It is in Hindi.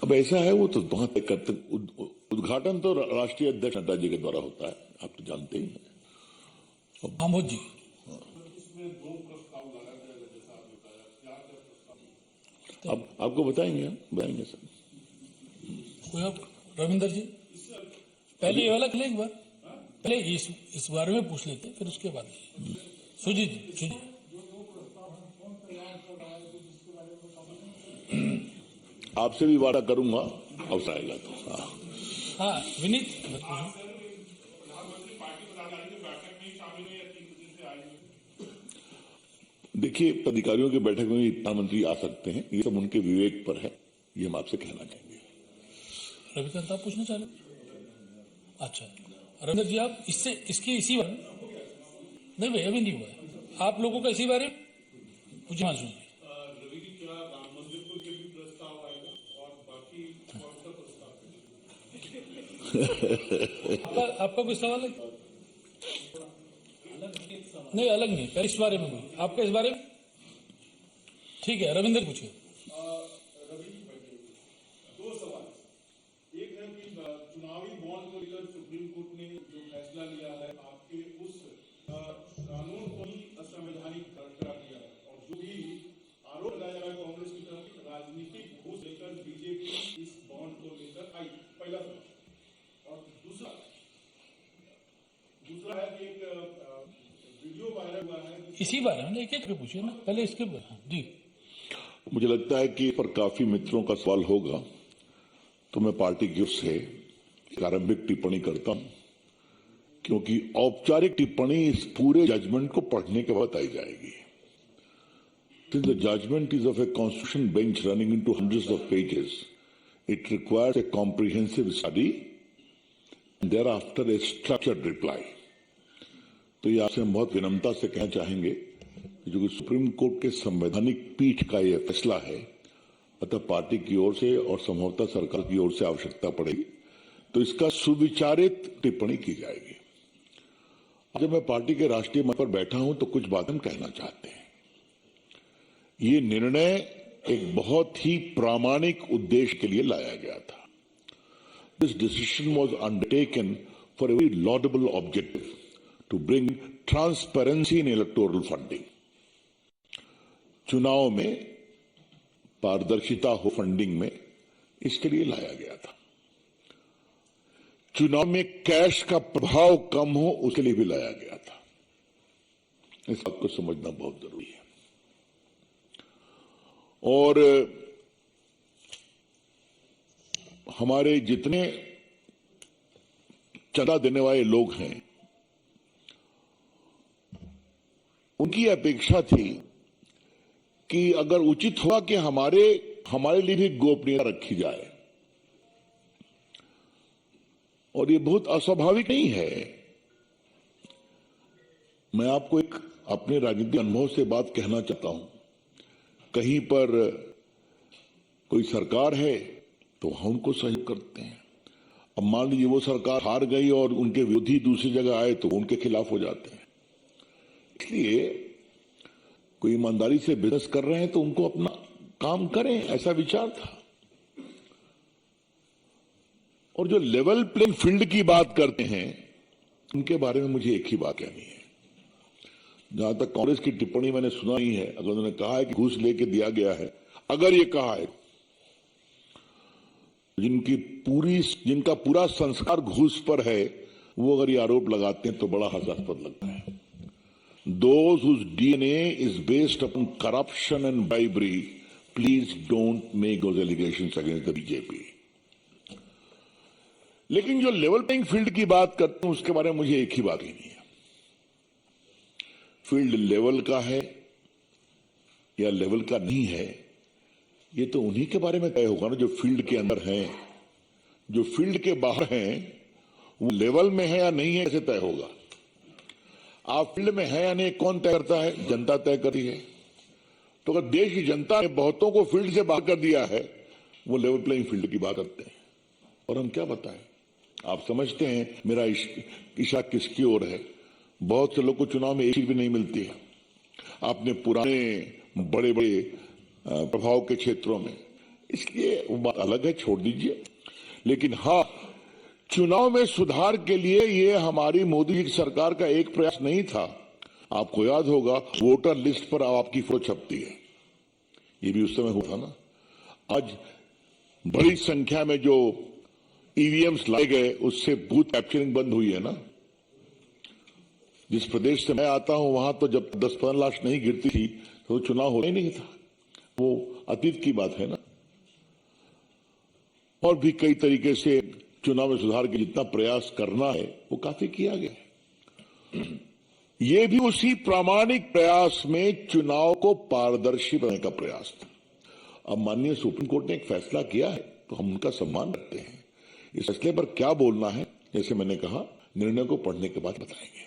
अब ऐसा है, वो तो वहां तय करते, उद्घाटन तो राष्ट्रीय अध्यक्ष नड्डा जी के द्वारा होता है, आप तो जानते ही हैं। आमोद जी, अब आपको बताएंगे सर। कोई आप रविंदर जी, पहले ये वाला एक बार, पहले इस बारे में पूछ लेते, फिर उसके बाद सुजीत जी। आपसे भी वादा करूंगा, अवसर आएगा तो। हाँ विनीत, देखिए, अधिकारियों की बैठक में प्रधानमंत्री आ सकते हैं, ये सब उनके विवेक पर है, ये हम आपसे कहना चाहेंगे। रविकांत आप पूछना चाह रहे? अच्छा रविंदर जी, आप इसी बारे नहीं भाई, अभी नहीं हुआ है आप लोगों का इसी बारे में पूछना सुनिए। आपका कोई सवाल है? नहीं, अलग नहीं, पहले इस बारे में हुई आपका, इस बारे में ठीक है। रविंद्र पूछिए। दो सवाल, एक है कि चुनावी बॉन्ड को लेकर सुप्रीम कोर्ट ने जो फैसला लिया है, आपके उस कानून को ही असंवैधानिक करार दिया है, और जो भी आरोप लगाया जा रहा है कांग्रेस की तरफ राजनीतिक घूस लेकर बीजेपी इस बॉन्ड को लेकर आई, पहला सवाल। और दूसरा है कि एक वीडियो वायरल हुआ है, इसी बारे में एक एक पूछिए ना, पहले इसके जी। मुझे लगता है कि पर काफी मित्रों का सवाल होगा, तो मैं पार्टी की ओर से एक आरंभिक टिप्पणी करता हूं, क्योंकि औपचारिक टिप्पणी इस पूरे जजमेंट को पढ़ने के बाद आई जाएगी। Since the judgment is of a constitution bench running into hundreds of pages, it requires a comprehensive study and thereafter a structured reply. तो ये आपसे हम बहुत विनम्रता से कहना चाहेंगे कि जो सुप्रीम कोर्ट के संवैधानिक पीठ का यह फैसला है, अतः पार्टी की ओर से और संभवतः सरकार की ओर से आवश्यकता पड़ेगी तो इसका सुविचारित टिप्पणी की जाएगी। जब मैं पार्टी के राष्ट्रीय मंच पर बैठा हूं तो कुछ बातें हम कहना चाहते हैं। ये निर्णय एक बहुत ही प्रामाणिक उद्देश्य के लिए लाया गया था। This decision was undertaken for a very laudable objective to bring transparency in electoral funding. चुनाव में पारदर्शिता हो फंडिंग में, इसके लिए लाया गया था। चुनाव में कैश का प्रभाव कम हो, उसके लिए भी लाया गया था। इस बात को समझना बहुत जरूरी है। और हमारे जितने चंदा देने वाले लोग हैं, उनकी अपेक्षा थी कि अगर उचित हुआ कि हमारे लिए भी गोपनीयता रखी जाए, और ये बहुत अस्वाभाविक नहीं है। मैं आपको एक अपने राजनीतिक अनुभव से बात कहना चाहता हूं। कहीं पर कोई सरकार है तो हम उनको सहयोग करते हैं। अब मान लीजिए वो सरकार हार गई और उनके विरोधी दूसरी जगह आए तो उनके खिलाफ हो जाते हैं। इसलिए कोई ईमानदारी से बिजनेस कर रहे हैं तो उनको अपना काम करें, ऐसा विचार था। और जो लेवल प्लेइंग फील्ड की बात करते हैं, उनके बारे में मुझे एक ही बात कहनी है। जहां तक कांग्रेस की टिप्पणी मैंने सुना ही है, अगर उन्होंने कहा है कि घूस लेके दिया गया है, अगर ये कहा है, जिनका पूरा संस्कार घूस पर है, वो अगर ये आरोप लगाते हैं तो बड़ा हास्यास्पद लगता है। Those whose DNA is based upon corruption and bribery, please don't make those allegations against the BJP. लेकिन जो लेवल प्लेइंग फील्ड की बात करते हैं, उसके बारे में मुझे एक ही बात कहनी है। फील्ड लेवल का है या लेवल का नहीं है, ये तो उन्हीं के बारे में तय होगा ना जो फील्ड के अंदर हैं। जो फील्ड के बाहर हैं, वो लेवल में है या नहीं है, कैसे तय होगा? आप फील्ड में है या नहीं कौन तय करता है? जनता तय करती है। तो अगर देश की जनता ने बहुतों को फील्ड से बाहर कर दिया है, वो लेवल प्लेइंग फील्ड की बात करते हैं। और हम क्या बताएं? आप समझते हैं मेरा इशारा किसकी ओर है। बहुत से लोग को चुनाव में एक सीट भी नहीं मिलती है। आपने पुराने बड़े बड़े प्रभाव के क्षेत्रों में इसलिए वो बात अलग है, छोड़ दीजिए। लेकिन हाँ, चुनाव में सुधार के लिए ये हमारी मोदी जी की सरकार का एक प्रयास नहीं था। आपको याद होगा, वोटर लिस्ट पर आपकी फोटो छपती है, ये भी उस समय हुआ था ना। आज बड़ी संख्या में जो ईवीएम्स लाए गए, उससे बूथ कैप्चरिंग बंद हुई है ना। जिस प्रदेश से मैं आता हूं, वहां तो जब 10-15 लाख नहीं गिरती थी तो चुनाव होना ही नहीं था। वो अतीत की बात है ना। और भी कई तरीके से चुनाव में सुधार के जितना प्रयास करना है वो काफी किया गया है। ये भी उसी प्रामाणिक प्रयास में चुनाव को पारदर्शी बनाने का प्रयास था। अब माननीय सुप्रीम कोर्ट ने एक फैसला किया है तो हम उनका सम्मान करते हैं। इस फैसले पर क्या बोलना है, जैसे मैंने कहा, निर्णय को पढ़ने के बाद बताएंगे।